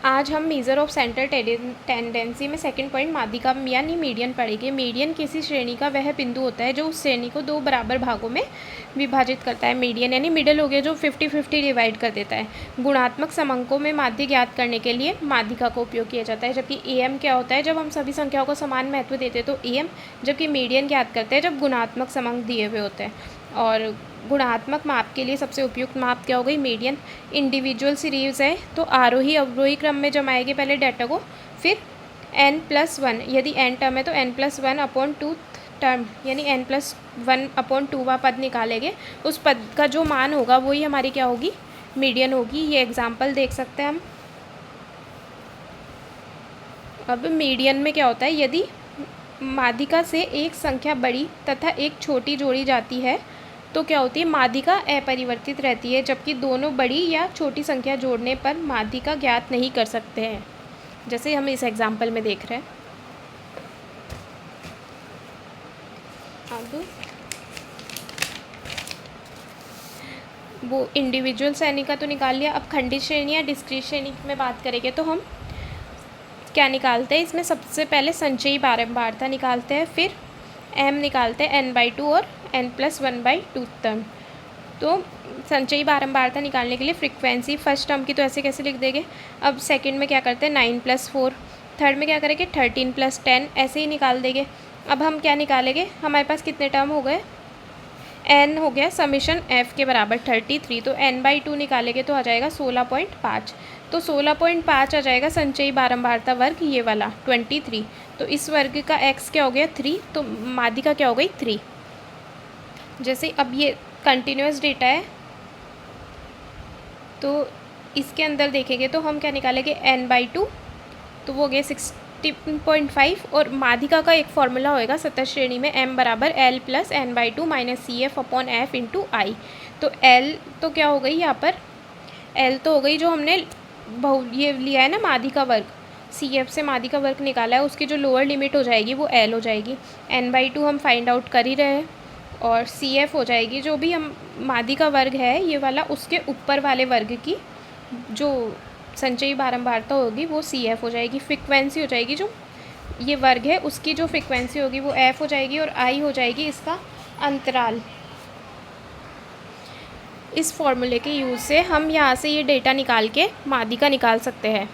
आज हम measure of centre tendency में सेकंड पॉइंट माध्यिका यानी मीडियन पढ़ेंगे। मीडियन किसी श्रेणी का वह बिंदु होता है जो उस श्रेणी को दो बराबर भागों में विभाजित करता है। मीडियन यानी मिडल हो गया, जो 50-50 डिवाइड कर देता है। गुणात्मक समंकों में माध्य ज्ञात करने के लिए माध्यिका का उपयोग किया जाता है। जबकि एम क्या होता है, जब हम सभी संख्याओं को समान महत्व देते हैं तो एम, जबकि मीडियन ज्ञात करते हैं जब गुणात्मक समंक दिए हुए होते हैं। और गुणात्मक माप के लिए सबसे उपयुक्त माप क्या हो गई, मीडियन। इंडिविजुअल सीरीज़ है तो आरोही अवरोही क्रम में जमाएंगे पहले डाटा को, फिर n+1, यदि n टर्म है तो n+1/2 टर्म यानी n+1/2 पद निकालेंगे। उस पद का जो मान होगा वही हमारी क्या होगी, मीडियन होगी। ये एग्जाम्पल देख सकते हैं हम। अब मीडियन में क्या होता है, यदि माध्यिका से एक संख्या बड़ी तथा एक छोटी जोड़ी जाती है तो क्या होती है, माध्यिका अपरिवर्तित रहती है, जबकि दोनों बड़ी या छोटी संख्या जोड़ने पर माध्यिका ज्ञात नहीं कर सकते हैं, जैसे हम इस एग्जाम्पल में देख रहे हैं। अब वो इंडिविजुअल श्रेणी का तो निकाल लिया। अब खंडित श्रेणी या डिस्क्रीट श्रेणी में बात करेंगे तो हम क्या निकालते हैं, इसमें सबसे पहले संचयी बारंबारता निकालते हैं, फिर m निकालते हैं n/2 और n+1/2 टर्म। तो संचयी बारंबारता निकालने के लिए फ्रीक्वेंसी फर्स्ट टर्म की तो ऐसे कैसे लिख देंगे। अब सेकंड में क्या करते हैं 9+4, थर्ड में क्या करेंगे 13+10, ऐसे ही निकाल देंगे। अब हम क्या निकालेंगे, हमारे पास कितने टर्म हो गए, n हो गया समीशन f के बराबर 33, तो n/2 निकालेंगे तो आ जाएगा 16.5। तो 16.5 आ जाएगा संचयी बारंबारता वर्ग, ये वाला 23। तो इस वर्ग का x क्या हो गया 3, तो माध्यिका क्या हो गई 3। जैसे अब ये कंटिन्यूस डेटा है तो इसके अंदर देखेंगे तो हम क्या निकालेंगे n/2, तो वो हो गया 16.5। और माध्यिका का एक फॉर्मूला होएगा सतत श्रेणी में, m बराबर l + n/2 - CF/f × I। तो l तो क्या हो गई यहाँ पर, l तो हो गई जो हमने ये लिया है ना माध्यिका वर्ग, CF से माध्यिका वर्ग निकाला है, उसकी जो लोअर लिमिट हो जाएगी वो l हो जाएगी। n/2 हम फाइंड आउट कर ही रहे हैं, और CF हो जाएगी जो भी हम माध्यिका वर्ग है ये वाला, उसके ऊपर वाले वर्ग की जो संचयी बारंबारता होगी वो CF हो जाएगी। फ्रीक्वेंसी हो जाएगी जो ये वर्ग है उसकी जो फ्रीक्वेंसी होगी वो F हो जाएगी, और I हो जाएगी इसका अंतराल। इस फॉर्मूले के यूज़ से हम यहाँ से ये डेटा निकाल के माध्यिका निकाल सकते हैं।